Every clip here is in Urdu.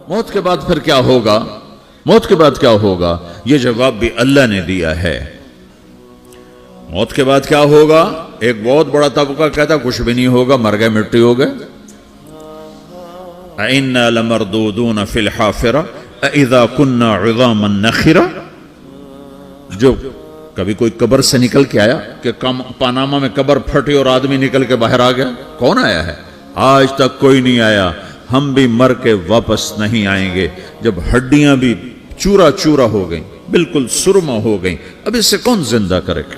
موت کے بعد پھر کیا ہوگا؟ موت کے بعد کیا ہوگا؟ یہ جواب بھی اللہ نے دیا ہے۔ موت کے بعد کیا ہوگا؟ ایک بہت بڑا طبقہ کہتا کچھ بھی نہیں ہوگا، مر گئے، مٹی ہو گئے۔ اِنَّا لَمَرْدُودُونَ فِي الْحَافِرَةِ اِذَا كُنَّا عِظَامًا نَخِرَةً۔ جو کبھی کوئی قبر سے نکل کے آیا کہ پاناما میں قبر پھٹی اور آدمی نکل کے باہر آ گیا؟ کون آیا ہے؟ آج تک کوئی نہیں آیا۔ ہم بھی مر کے واپس نہیں آئیں گے۔ جب ہڈیاں بھی چورا چورا ہو گئیں، بالکل سرما ہو گئیں، اب اس سے کون زندہ کرے گا؟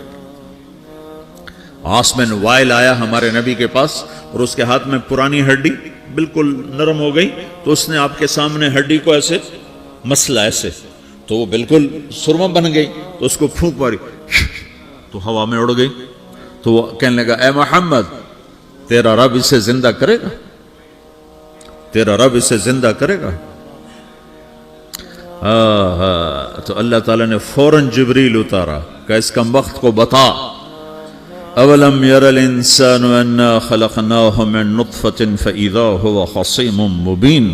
آسمن وائل آیا ہمارے نبی کے پاس اور اس کے ہاتھ میں پرانی ہڈی بالکل نرم ہو گئی، تو اس نے آپ کے سامنے ہڈی کو ایسے مسلا، ایسے تو وہ بالکل سرما بن گئی، تو اس کو پھونک ماری تو ہوا میں اڑ گئی۔ تو وہ کہنے لگا اے محمد، تیرا رب اسے زندہ کرے گا؟ تیرا رب اسے زندہ کرے گا؟ تو اللہ تعالیٰ نے فوراً جبریل اتارا کہ اس کمبخت کو بتا، اولم یر الانسان انا خلقناہ من نطفۃ فاذا هو خصیم مبین۔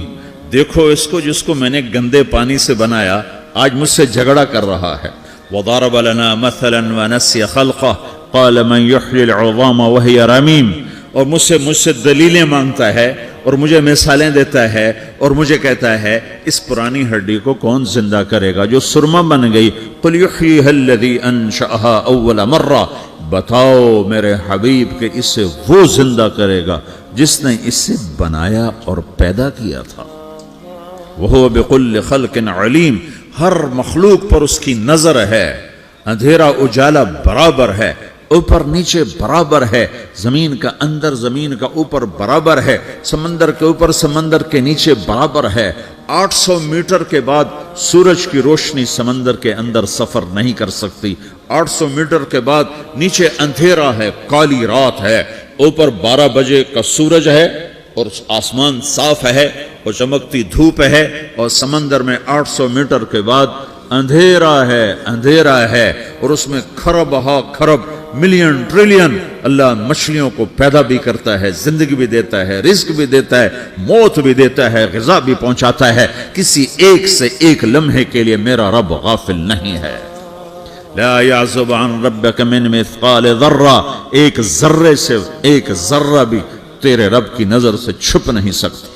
دیکھو اس کو جس کو میں نے گندے پانی سے بنایا، آج مجھ سے جھگڑا کر رہا ہے۔ وضرب لنا مثلا ونسی خلقہ قال من یحیی العظام وہی رمیم۔ اور مجھ سے دلیلیں مانگتا ہے اور مجھے مثالیں دیتا ہے اور مجھے کہتا ہے اس پرانی ہڈی کو کون زندہ کرے گا جو سرما بن گئی؟ قل یحییھا الذی انشأھا اول مرہ۔ بتاؤ میرے حبیب کہ اسے وہ زندہ کرے گا جس نے اسے بنایا اور پیدا کیا تھا۔ وہو بکل خلق علیم۔ ہر مخلوق پر اس کی نظر ہے، اندھیرا اجالا برابر ہے، اوپر نیچے برابر ہے، زمین کا اندر زمین کا اوپر برابر ہے، سمندر کے اوپر سمندر کے نیچے برابر ہے۔ 800 میٹر کے بعد سورج کی روشنی سمندر کے اندر سفر نہیں کر سکتی۔ 800 میٹر کے بعد نیچے اندھیرا ہے، کالی رات ہے، اوپر 12 بجے کا سورج ہے اور آسمان صاف ہے اور چمکتی دھوپ ہے، اور سمندر میں 800 میٹر کے بعد اندھیرا ہے اور اس میں کھرب ہا کھرب ملین ٹریلین اللہ مچھلیوں کو پیدا بھی کرتا ہے، زندگی بھی دیتا ہے، رزق بھی دیتا ہے، موت بھی دیتا ہے، غذا بھی پہنچاتا ہے۔ کسی ایک سے ایک لمحے کے لیے میرا رب غافل نہیں ہے۔ لا يعزب عن ربك من مثقال ذرہ، ایک ذرے سے ایک ذرہ بھی تیرے رب کی نظر سے چھپ نہیں سکتا۔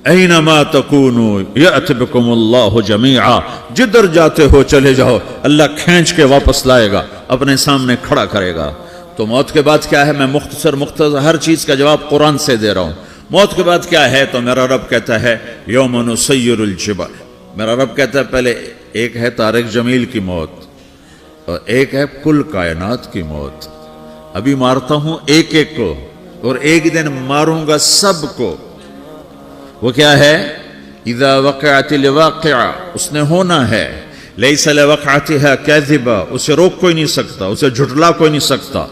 اینما تکونوا یأت بکم اللہ جمیعا، جدھر جاتے ہو چلے جاؤ، اللہ کھینچ کے واپس لائے گا، اپنے سامنے کھڑا کرے گا۔ تو موت کے بعد کیا ہے؟ میں مختصر ہر چیز کا جواب قرآن سے دے رہا ہوں۔ موت کے بعد کیا ہے؟ تو میرا رب کہتا ہے یوم نسیر الجبال۔ میرا رب کہتا ہے پہلے ایک ہے طارق جمیل کی موت اور ایک ہے کل کائنات کی موت۔ ابھی مارتا ہوں ایک ایک کو اور ایک دن ماروں گا سب کو۔ وہ کیا ہے؟ اذا وقعت الواقعہ، اس نے ہونا ہے۔ لیس لوقعتها کاذبہ، اسے روک کوئی نہیں سکتا، اسے جھٹلا کوئی نہیں سکتا۔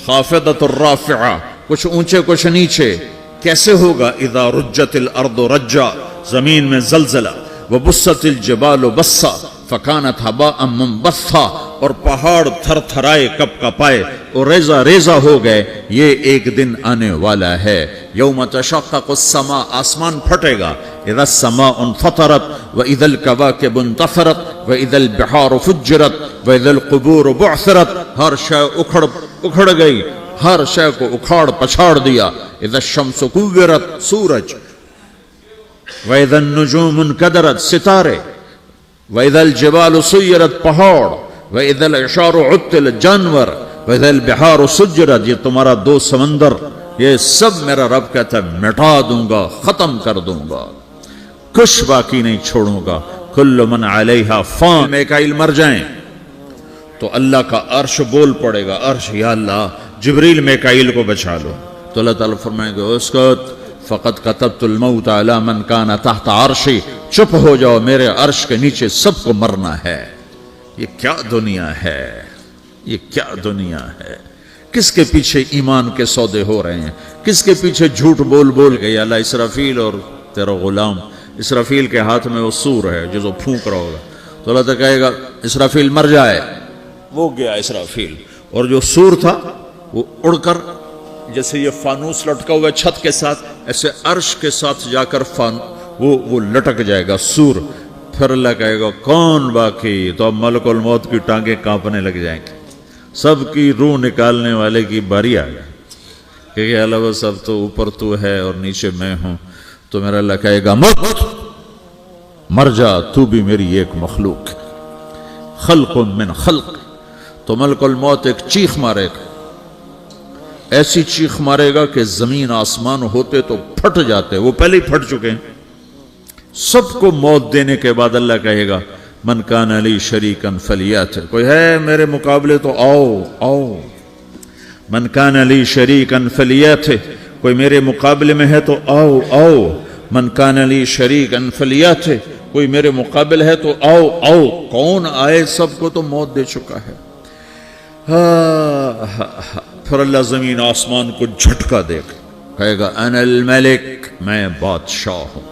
خافضۃ الرافعہ، کچھ اونچے کچھ نیچے۔ کیسے ہوگا؟ اذا رجت الارض رجا، زمین میں زلزلہ۔ وبست الجبال بسا فکانت ہباء منبثا، اور پہاڑ تھر تھرائے کپ کپائے اور ریزہ ریزہ ہو گئے۔ یہ ایک دن آنے والا ہے۔ یوم تشقق السماء، آسمان پھٹے گا۔ اذا السماء انفطرت واذا الكواكب انتثرت واذا البحار فجرت واذا القبور بعثرت، ہر شے اکھڑ گئی، ہر شے کو اکھاڑ پچھاڑ دیا۔ اذا الشمس كورت، سورج۔ وَإِذَا النُّجُومُ انْكَدَرَتْ، ستارے۔ وَإِذَا الْجِبَالُ سُيِّرَتْ، پہاڑ۔ وَإِذَا الْعِشَارُ عُطِّلَتْ، جانور۔ وَإِذَا الْبِحَارُ سُجِّرَتْ، یہ تمہارا دو سمندر، یہ سب میرا رب کہتا ہے مٹا دوں گا، ختم کر دوں گا، کچھ باقی نہیں چھوڑوں گا۔ كُلُّ مَنْ عَلَيْهَا فَانٍ، میکائیل مر جائیں تو اللہ کا عرش بول پڑے گا، عرش یا اللہ جبریل میکائیل کو بچا لو۔ تو اللہ تعالیٰ فرمائیں گے اسکت فقد كتبت الموت على من كان تحت عرشی، چپ ہو جاؤ، میرے عرش کے نیچے سب کو مرنا ہے۔ یہ کیا دنیا ہے، یہ کیا دنیا ہے؟ کس کے پیچھے ایمان کے سودے ہو رہے ہیں؟ کس کے پیچھے جھوٹ بول بول گئی؟ اللہ اسرافیل اور تیرا غلام، اسرافیل کے ہاتھ میں وہ سور ہے جو پھونک رہا ہوگا، تو اللہ تعالیٰ کہے گا اسرافیل مر جائے، وہ گیا اسرافیل، اور جو سور تھا وہ اڑ کر جیسے یہ فانوس لٹکا ہوا چھت کے ساتھ، ایسے عرش کے ساتھ جا کر وہ لٹک جائے گا سور. پھر اللہ کہے گا کون باقی؟ تو اب ملک الموت کی ٹانگیں کانپنے لگ جائیں گی. سب کی روح نکالنے والے کی باری آ گئی کہ اللہ وہ سب تو اوپر تو ہے اور نیچے میں ہوں. تو میرا اللہ کہے گا مر جا، تو بھی میری ایک مخلوق، خلق من خلق. تو ملک الموت ایک چیخ مارے گا، ایسی چیخ مارے گا کہ زمین آسمان ہوتے تو پھٹ جاتے، وہ پہلے ہی پھٹ چکے ہیں. سب کو موت دینے کے بعد اللہ کہے گا من کان علی شریکن فلیات، کوئی ہے میرے مقابلے تو آؤ. من کان علی شریکن فلیات، کوئی میرے مقابلے میں ہے تو آؤ. من کان علی شریکن فلیات، کوئی میرے مقابل ہے تو آؤ. کون آئے؟ سب کو تو موت دے چکا ہے. پھر اللہ زمین آسمان کو جھٹکا دے گا، کہے گا انا الملک، میں بادشاہ ہوں.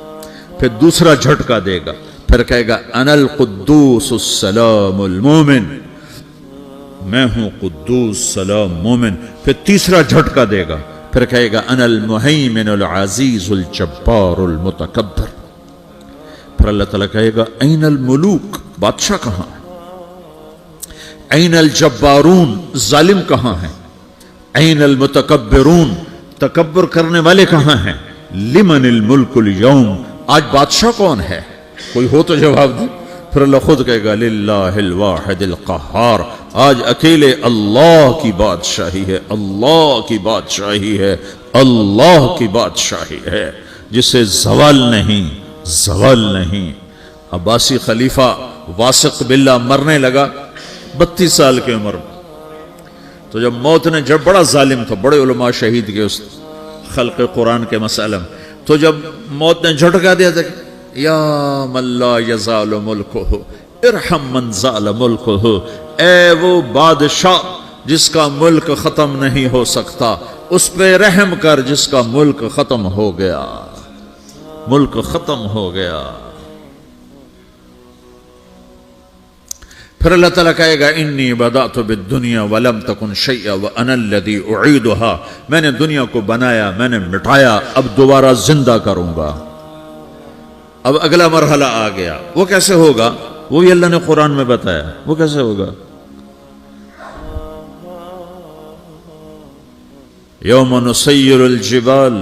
پھر دوسرا جھٹکا دے گا، پھر کہے گا انا القدوس السلام المومن، میں ہوں قدوس سلام مومن. پھر تیسرا جھٹکا دے گا، پھر کہے گا انا المہیمن العزیز الجبار المتکبر. پھر اللہ تعالیٰ کہے گا این الملوک، بادشاہ کہاں ہے؟ این الجبارون، ظالم کہاں ہیں؟ این المتکبرون، تکبر کرنے والے کہاں ہیں؟ لمن الملک اليوم، آج بادشاہ کون ہے؟ کوئی ہو تو جواب دے. پھر اللہ خود کہے گا للہ الواحد القہار، آج اکیلے اللہ کی بادشاہی ہے، اللہ کی بادشاہی ہے، اللہ کی بادشاہی ہے، جسے زوال نہیں. عباسی خلیفہ واسق باللہ مرنے لگا 32 سال کی عمر میں. تو جب موت نے، جب بڑا ظالم تھا، بڑے علماء شہید کے اس خلق قرآن کے مسئلہ میں، تو جب موت نے جھٹکا دیا تھا یا من لا یزال ملکہ ارحم من زال ملکہ، اے وہ بادشاہ جس کا ملک ختم نہیں ہو سکتا، اس پہ رحم کر جس کا ملک ختم ہو گیا. ملک ختم ہو گیا. پھر اللہ تعالیٰ کہے گا انی بدأت بالدنیا ولم تکن شیئا وانا الذی اعیدہا، میں نے دنیا کو بنایا، میں نے مٹایا، اب دوبارہ زندہ کروں گا. اب اگلا مرحلہ آ گیا. وہ کیسے ہوگا؟ وہ بھی اللہ نے قرآن میں بتایا. وہ کیسے ہوگا؟ یوم نسیر الجبال،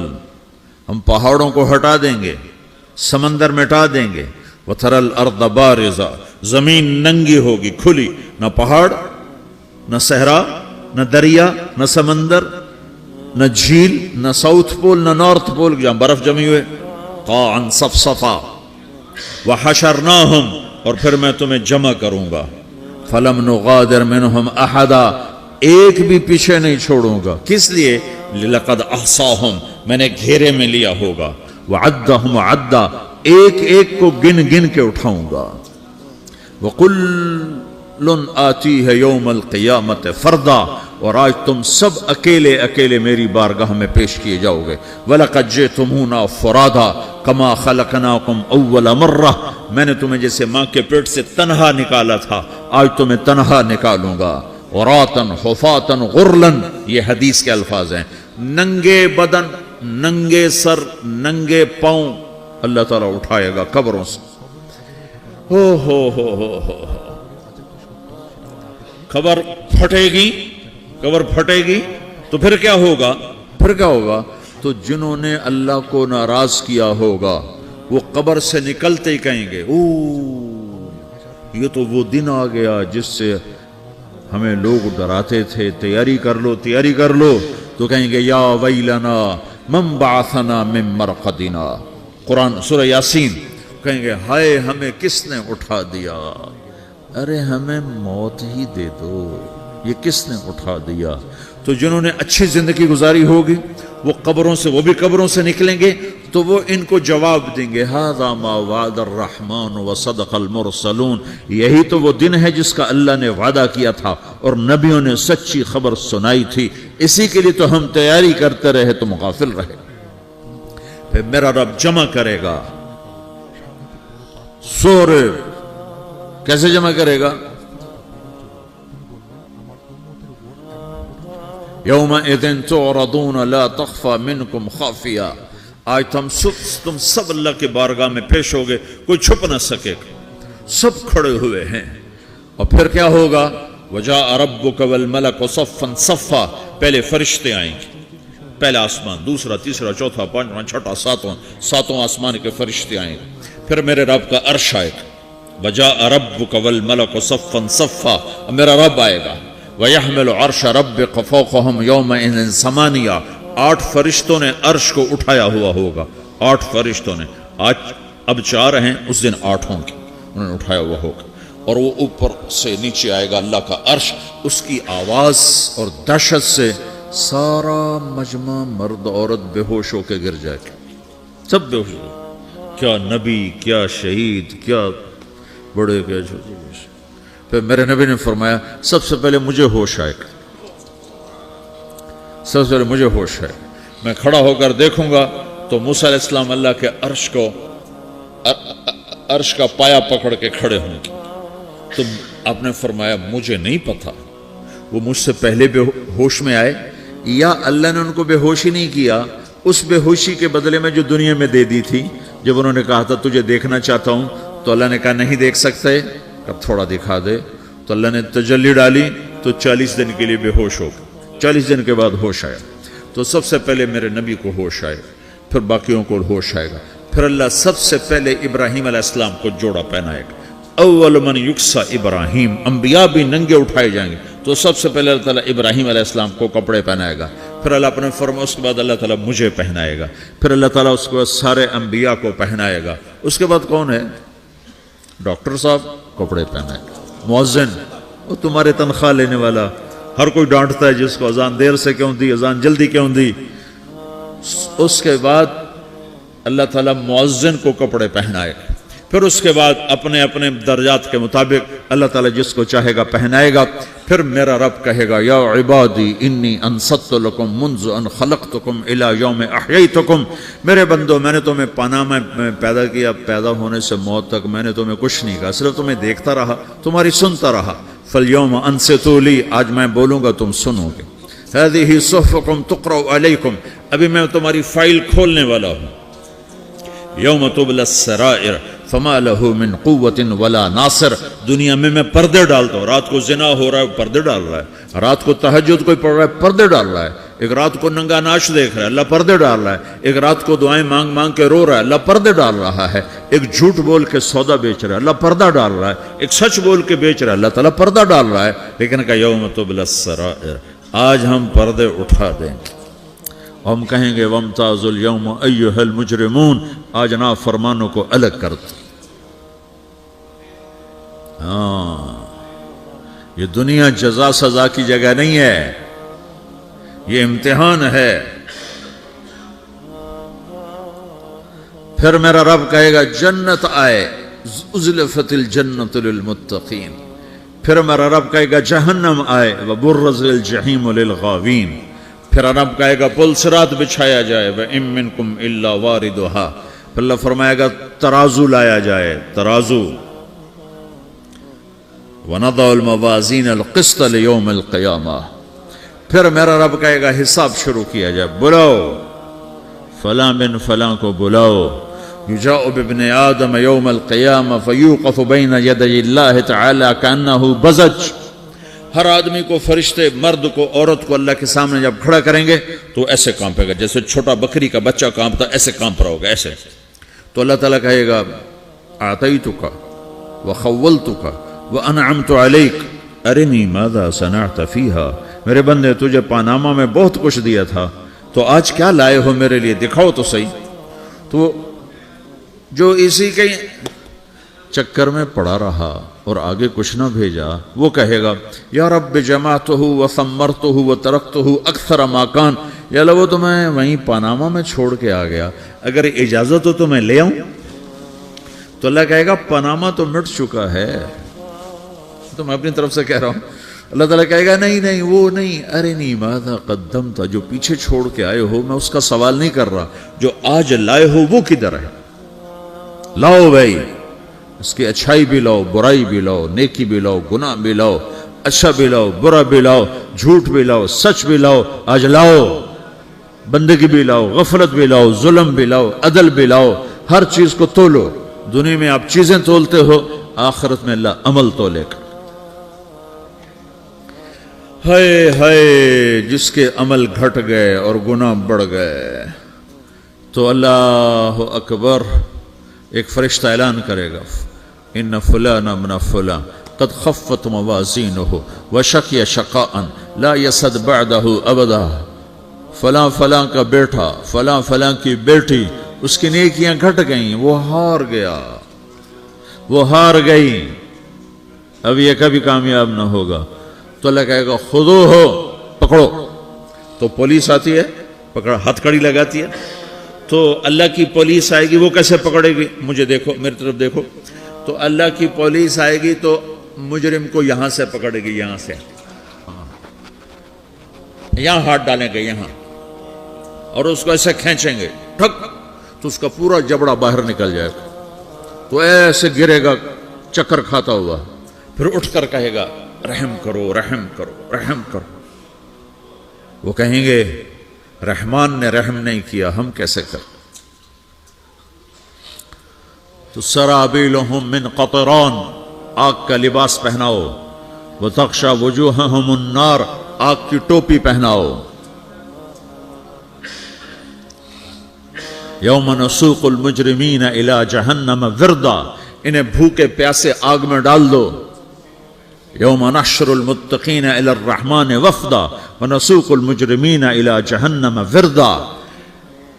ہم پہاڑوں کو ہٹا دیں گے، سمندر مٹا دیں گے. وتری الارض بارزہ، زمین ننگی ہوگی، کھلی، نہ پہاڑ، نہ صحرا، نہ دریا، نہ سمندر، نہ جھیل، نہ ساؤتھ پول، نہ نارتھ پول جہاں برف جمی ہوئے. قاعا صفصفا وحشرناہم، اور پھر میں تمہیں جمع کروں گا. فلم نغادر منہم احدا، ایک بھی پیچھے نہیں چھوڑوں گا. کس لیے؟ لقد احصاہم، میں نے گھیرے میں لیا ہوگا. وعدہم عدا، ایک ایک کو گن گن کے اٹھاؤں گا. وَقُلٌ آتِيهَ يَوْمَ الْقِيَامَةِ فَرْدًا، اور آج تم سب اکیلے اکیلے میری بارگاہ میں پیش کیے جاؤ گے. وَلَقَدْ جِئْتُمُونَا فُرَادًا كَمَا خَلَقْنَاكُمْ أَوَّلَ مَرَّةٍ، میں نے تمہیں جیسے ماں کے پیٹ سے تنہا نکالا تھا، آج تمہیں تنہا نکالوں گا. عُرَاةً حُفَاةً غُرْلًا، یہ حدیث کے الفاظ ہیں. ننگے بدن، ننگے سر، ننگے پاؤں اللہ تعالیٰ اٹھائے گا قبروں سے. ہو قبر پھٹے گی تو پھر کیا ہوگا؟ تو جنہوں نے اللہ کو ناراض کیا ہوگا وہ قبر سے نکلتے ہی کہیں گے یہ تو وہ دن آ گیا جس سے ہمیں لوگ ڈراتے تھے، تیاری کر لو. تو کہیں گے یا ویلنا من بعثنا من مرقدنا، قرآن سورہ یاسین. کہیں گے ہائے ہمیں کس نے اٹھا دیا، ارے ہمیں موت ہی دے دو، یہ کس نے اٹھا دیا. تو جنہوں نے اچھی زندگی گزاری ہوگی وہ بھی قبروں سے نکلیں گے تو وہ ان کو جواب دیں گے ھذا ما وعد الرحمن وصدق المرسلون، یہی تو وہ دن ہے جس کا اللہ نے وعدہ کیا تھا اور نبیوں نے سچی خبر سنائی تھی، اسی کے لیے تو ہم تیاری کرتے رہے، تم غافل رہے. پھر میرا رب جمع کرے گا. سورے کیسے جمع کرے گا؟ یومئذ تعرضون لا تخفى منکم خافیہ، آج تم سب اللہ کے بارگاہ میں پیش ہوگے, کوئی چھپ نہ سکے, سب کھڑے ہوئے ہیں. اور پھر کیا ہوگا؟ وجاء ربک والملک صفا صفا, پہلے فرشتے آئیں گے, پہلا آسمان, دوسرا, تیسرا, چوتھا, پانچواں, چھٹا, ساتواں آسمان کے فرشتے آئیں گے. پھر میرے رب کا عرش آئے گا. وجاء ربک والملک صفا صفا, میرا رب آئے گا. وَيَحْمِلُ عَرْشَ رَبِّكَ فَوْقَهُمْ يَوْمَئِذٍ ثَمَانِيَةٌ, 8 فرشتوں نے عرش کو اٹھایا ہوا ہوگا. 8 فرشتوں نے, آج اب 4 ہیں, اس دن 8 ہوں گے, انہوں نے اٹھایا ہوا ہوگا. اور وہ اوپر سے نیچے آئے گا اللہ کا عرش, اس کی آواز اور دہشت سے سارا مجمع مرد عورت بے ہوش ہو کے گر جائے گا, سب بے ہوش ہو. کیا نبی, کیا شہید, کیا بڑے, کیا چھوٹے. پھر میرے نبی نے فرمایا سب سے پہلے مجھے ہوش آئے گا, سب سے پہلے مجھے ہوش آئے. میں کھڑا ہو کر دیکھوں گا تو موسیٰ علیہ السلام اللہ کے عرش کا پایا پکڑ کے کھڑے ہوں گے. تو آپ نے فرمایا مجھے نہیں پتا وہ مجھ سے پہلے بے ہوش میں آئے یا اللہ نے ان کو بے ہوش ہی نہیں کیا, اس بے ہوشی کے بدلے میں جو دنیا میں دے دی تھی. جب انہوں نے کہا تھا تجھے دیکھنا چاہتا ہوں, تو اللہ نے کہا نہیں دیکھ سکتے, اب تھوڑا دکھا دے. تو اللہ نے تجلی ڈالی تو 40 دن کے لیے بے ہوش ہو گئے. 40 دن کے بعد ہوش آیا. تو سب سے پہلے میرے نبی کو ہوش آئے, پھر باقیوں کو ہوش آئے گا. پھر اللہ سب سے پہلے ابراہیم علیہ السلام کو جوڑا پہنائے گا. اول من یکسا ابراہیم, انبیاء بھی ننگے اٹھائے جائیں گے. تو سب سے پہلے اللہ تعالیٰ ابراہیم علیہ السلام کو کپڑے پہنائے گا. پھر اللہ اپنے فرما, اس کے بعد اللہ تعالیٰ مجھے پہنائے گا. پھر اللہ تعالیٰ اس کے بعد سارے انبیاء کو پہنائے گا. اس کے بعد کون ہے؟ ڈاکٹر صاحب کپڑے پہنائے گا. مؤذن, وہ تمہارے تنخواہ لینے والا, ہر کوئی ڈانٹتا ہے جس کو اذان دیر سے کیوں دی, اذان جلدی کیوں دی. اس کے بعد اللہ تعالیٰ مؤذن کو کپڑے پہنائے گا. پھر اس کے بعد اپنے اپنے درجات کے مطابق اللہ تعالیٰ جس کو چاہے گا پہنائے گا. پھر میرا رب کہے گا یا عبادی انی انصت لکم منذ ان خلقتکم الی یوم احییتکم, میرے بندو میں نے تمہیں پاناما میں پیدا کیا, پیدا ہونے سے موت تک میں نے تمہیں کچھ نہیں کہا, صرف تمہیں دیکھتا رہا, تمہاری سنتا رہا. فالیوم انصتوا لی, آج میں بولوں گا تم سنو گے. ہذہ صحفکم تقرأ علیکم, ابھی میں تمہاری فائل کھولنے والا ہوں. یوم تبلی السرائر فما لہ من قوت ولا ناصر, دنیا میں پردے ڈالتا ہوں. رات کو زنا ہو رہا ہے, پردے ڈال رہا ہے. رات کو تہجد کوئی پڑھ رہا ہے, پردے ڈال رہا ہے. ایک رات کو ننگا ناچ دیکھ رہا ہے, اللہ پردے ڈال رہا ہے. ایک رات کو دعائیں مانگ مانگ کے رو رہا ہے, اللہ پردے ڈال رہا ہے. ایک جھوٹ بول کے سودا بیچ رہا ہے, اللہ پردہ ڈال رہا ہے. ایک سچ بول کے بیچ رہا ہے, اللہ تعالیٰ پردہ ڈال رہا ہے. لیکن کہ یوم تبلی السرائر, آج ہم پردے اٹھا دیں گے. ہم کہیں گے وامتازوا اليوم ایھا المجرمون, آج نافرمانوں کو الگ کر دو. ہاں, یہ دنیا جزا سزا کی جگہ نہیں ہے, یہ امتحان ہے. پھر میرا رب کہے گا جنت آئے, ازلفت الجنت للمتقین. پھر میرا رب کہے گا جہنم آئے, وبرز الجحیم للغاوین. پھر رب کہے گا پل صراط بچھایا جائے, وَإِن مِّنكُمْ إِلَّا وَارِدُهَا. پھر اللہ فرمائے گا ترازو لایا جائے, ترازو. وَنَضَعُ الْمَوَازِينَ الْقِسْطَ لِيَوْمِ الْقِيَامَةِ. پھر میرا رب کہے گا حساب شروع کیا جائے, بلاؤ فلاں بن فلاں کو بلاؤ. یجاء بابن آدم یوم القیامہ فیوقف بین یدی اللہ تعالی کأنہ بزج. ہر آدمی کو, فرشتے, مرد کو, عورت کو اللہ کے سامنے جب کھڑا کریں گے تو ایسے کانپے گا جیسے چھوٹا بکری کا بچہ کانپتا, ایسے کانپ رہا ہوگا ایسے. تو اللہ تعالیٰ کہے گا اعطیتک وخولتک وانعمت علیک ارنی ماذا صنعت فیہا. میرے بندے تجھے پاناما میں بہت کچھ دیا تھا, تو آج کیا لائے ہو میرے لیے, دکھاؤ تو صحیح. تو جو اسی کے چکر میں پڑا رہا اور آگے کچھ نہ بھیجا, وہ کہے گا یا رب جمعتہ وثمرتہ وترکتہ اکثر ما کان. یا اللہ وہ تو میں وہیں پاناما میں چھوڑ کے آ گیا, اگر اجازت ہو تو میں لے آؤں. تو اللہ کہے گا پاناما تو مٹ چکا ہے, تو میں اپنی طرف سے کہہ رہا ہوں. اللہ تعالیٰ کہے گا نہیں نہیں وہ نہیں, ارنی ماذا قدمت, جو پیچھے چھوڑ کے آئے ہو میں اس کا سوال نہیں کر رہا, جو آج لائے ہو وہ کدھر ہے. لاؤ بھائی, اس کی اچھائی بھی لاؤ, برائی بھی لاؤ, نیکی بھی لاؤ, گناہ بھی لاؤ, اچھا بھی لاؤ, برا بھی لاؤ, جھوٹ بھی لاؤ, سچ بھی لاؤ, آج لاؤ. بندگی بھی لاؤ، غفلت بھی لاؤ، ظلم بھی لاؤ، عدل بھی لاؤ، ہر چیز کو تولو۔ دنیا میں آپ چیزیں تولتے ہو، آخرت میں اللہ عمل تولے گا۔ ہائے ہائے جس کے عمل گھٹ گئے اور گناہ بڑھ گئے تو اللہ اکبر، ایک فرشتہ اعلان کرے گا ان فلان من فلان قد خفت موازینہ وشقی شقاء لا یسد بعدہ ابدا، فلاں فلاں کا بیٹا، فلاں فلاں کی بیٹی، اس کی نیکیاں گھٹ گئیں، وہ ہار گیا، وہ ہار گئی، اب یہ کبھی کامیاب نہ ہوگا۔ تو اللہ کہے گا خودو ہو، پکڑو۔ تو پولیس آتی ہے، پکڑ ہتھ کڑی لگاتی ہے، تو اللہ کی پولیس آئے گی، وہ کیسے پکڑے گی؟ مجھے دیکھو، میری طرف دیکھو۔ تو اللہ کی پولیس آئے گی تو مجرم کو یہاں سے پکڑے گی، یہاں سے، یہاں ہاتھ ڈالیں گے یہاں، اور اس کو ایسے کھینچیں گے ٹھک، تو اس کا پورا جبڑا باہر نکل جائے گا، تو ایسے گرے گا چکر کھاتا ہوا، پھر اٹھ کر کہے گا رحم کرو، رحم کرو، رحم کرو۔ وہ کہیں گے رحمان نے رحم نہیں کیا، ہم کیسے کریں؟ تو سرابیلہم من قطران، آگ کا لباس پہناؤ، وتغشا وجوہہم النار، آگ کی ٹوپی پہناؤ۔ یوم نسوق المجرمین الی جہنم وردا، انہیں بھوکے پیاسے آگ میں ڈال دو۔ یوم نحشر المتقین الی الرحمن وفدا ونسوق المجرمین الی جہنم وردا۔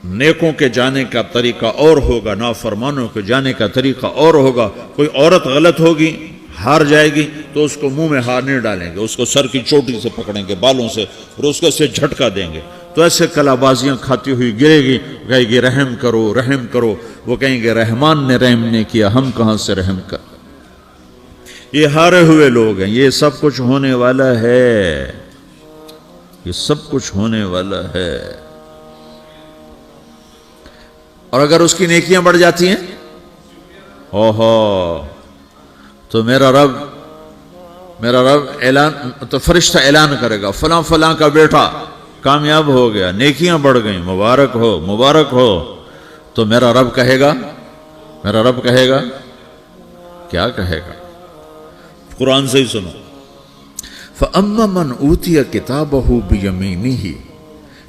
نیکوں کے جانے کا طریقہ اور ہوگا، نافرمانوں کے جانے کا طریقہ اور ہوگا۔ کوئی عورت غلط ہوگی، ہار جائے گی، تو اس کو منہ میں ہار نہیں ڈالیں گے، اس کو سر کی چوٹی سے پکڑیں گے، بالوں سے، اور اس کو سے جھٹکا دیں گے، تو ایسے کلا بازیاں کھاتی ہوئی گرے گی، کہے گی رحم کرو، رحم کرو۔ وہ کہیں گے رحمان نے رحم نہیں کیا، ہم کہاں سے رحم کر۔ یہ ہارے ہوئے لوگ ہیں، یہ سب کچھ ہونے والا ہے، یہ سب کچھ ہونے والا ہے۔ اور اگر اس کی نیکیاں بڑھ جاتی ہیں، اوہو، تو میرا رب اعلان، تو فرشتہ اعلان کرے گا فلاں فلاں کا بیٹا کامیاب ہو گیا، نیکیاں بڑھ گئیں، مبارک ہو، مبارک ہو۔ تو میرا رب کہے گا کیا کہے گا؟ قرآن سے ہی سنو۔ فَأَمَّا مَنْ أُوتِيَ كِتَابَهُ بِيَمِينِهِ،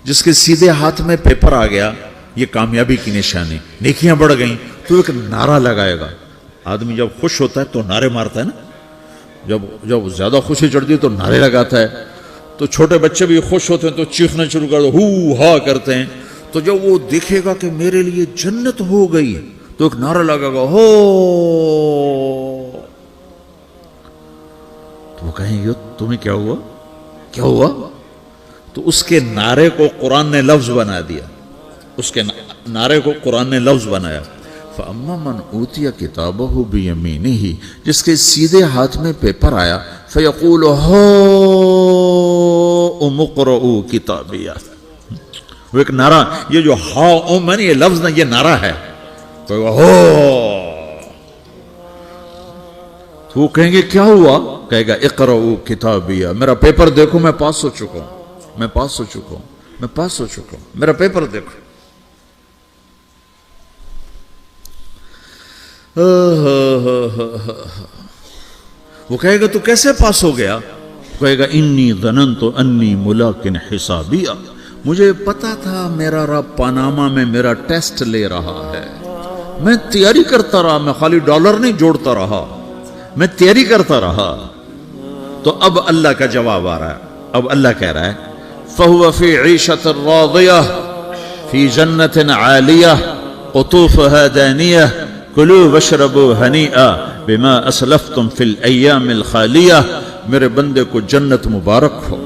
جس کے سیدھے ہاتھ میں پیپر آ گیا، یہ کامیابی کی نشانی، نیکیاں بڑھ گئیں، تو ایک نعرہ لگائے گا۔ آدمی جب خوش ہوتا ہے تو نعرے مارتا ہے نا، جب زیادہ خوشی چڑھتی ہے تو نعرے لگاتا ہے۔ تو چھوٹے بچے بھی خوش ہوتے ہیں تو چیخنا شروع کر دو، ہو ہا کرتے ہیں۔ تو جب وہ دیکھے گا کہ میرے لیے جنت ہو گئی، تو ایک نعرہ لگے گا، ہو، تو وہ کہیں گے تمہیں کیا ہوا، کیا ہوا؟ تو اس کے نعرے کو قرآن نے لفظ بنا دیا، اس کے نعرے کو قرآن نے لفظ بنایا۔ فَأَمَّا مَنْ أُوتِيَ كِتَابَهُ بِيَمِينِهِ، جس کے سیدھے ہاتھ میں پیپر آیا، فَيَقُولُ هَاؤْمُ اقْرَءُوا كِتَابِيَهْ، وہ ایک نعرہ، یہ جو ہاؤم ہے نا، یہ لفظ نہ، یہ نعرہ ہے، تو وہ کہیں گے کیا ہوا؟ کہے گا اقرؤوا کتابیہ، میرا پیپر دیکھو، میں پاس ہو چکا ہوں، میں پاس ہو چکا ہوں، میں پاس ہو چکا ہوں، میرا پیپر دیکھو۔ وہ کہے گا تو کیسے پاس ہو گیا؟ کہے گا انی ظننت انی ملاق حسابیہ، مجھے پتا تھا میرا رب پاناما میں میرا ٹیسٹ لے رہا ہے، میں تیاری کرتا رہا، میں خالی ڈالر نہیں جوڑتا رہا، میں تیاری کرتا رہا۔ تو اب اللہ کا جواب آ رہا ہے، اب اللہ کہہ رہا ہے فَهُوَ فِي عِيشَةٍ رَاضِيَةٍ فِي جَنَّةٍ عَالِيَةٍ قُطُوفُهَا دَانِيَةٌ كُلُوا وَاشْرَبُوا هَنِيئًا بِمَا أَسْلَفْتُمْ فِي الْأَيَّامِ الْخَالِيَةِ، میرے بندے کو جنت مبارک ہو،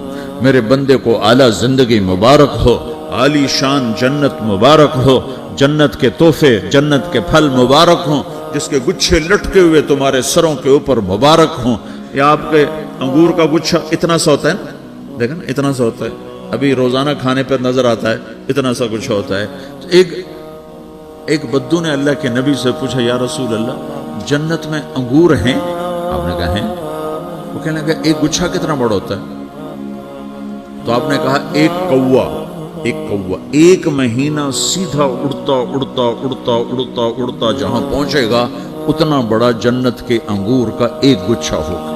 میرے بندے کو اعلیٰ زندگی مبارک ہو، عالی شان جنت مبارک ہو، جنت کے تحفے، جنت کے پھل مبارک ہوں، جس کے گچھے لٹکے ہوئے تمہارے سروں کے اوپر مبارک ہوں۔ یا آپ کے انگور کا گچھا اتنا سا ہوتا ہے نا، دیکھیں نا اتنا سا ہوتا ہے، ابھی روزانہ کھانے پر نظر آتا ہے، اتنا سا گچھا ہوتا ہے۔ تو ایک بدو نے اللہ کے نبی سے پوچھا یا رسول اللہ جنت میں انگور ہیں؟ آپ نے کہا ہیں۔ وہ کہنے لگا ایک گچھا کتنا بڑا ہوتا ہے؟ تو آپ نے کہا ایک کوا ایک کوا ایک مہینہ سیدھا اڑتا اڑتا اڑتا اڑتا اڑتا جہاں پہنچے گا اتنا بڑا جنت کے انگور کا ایک گچھا ہوگا.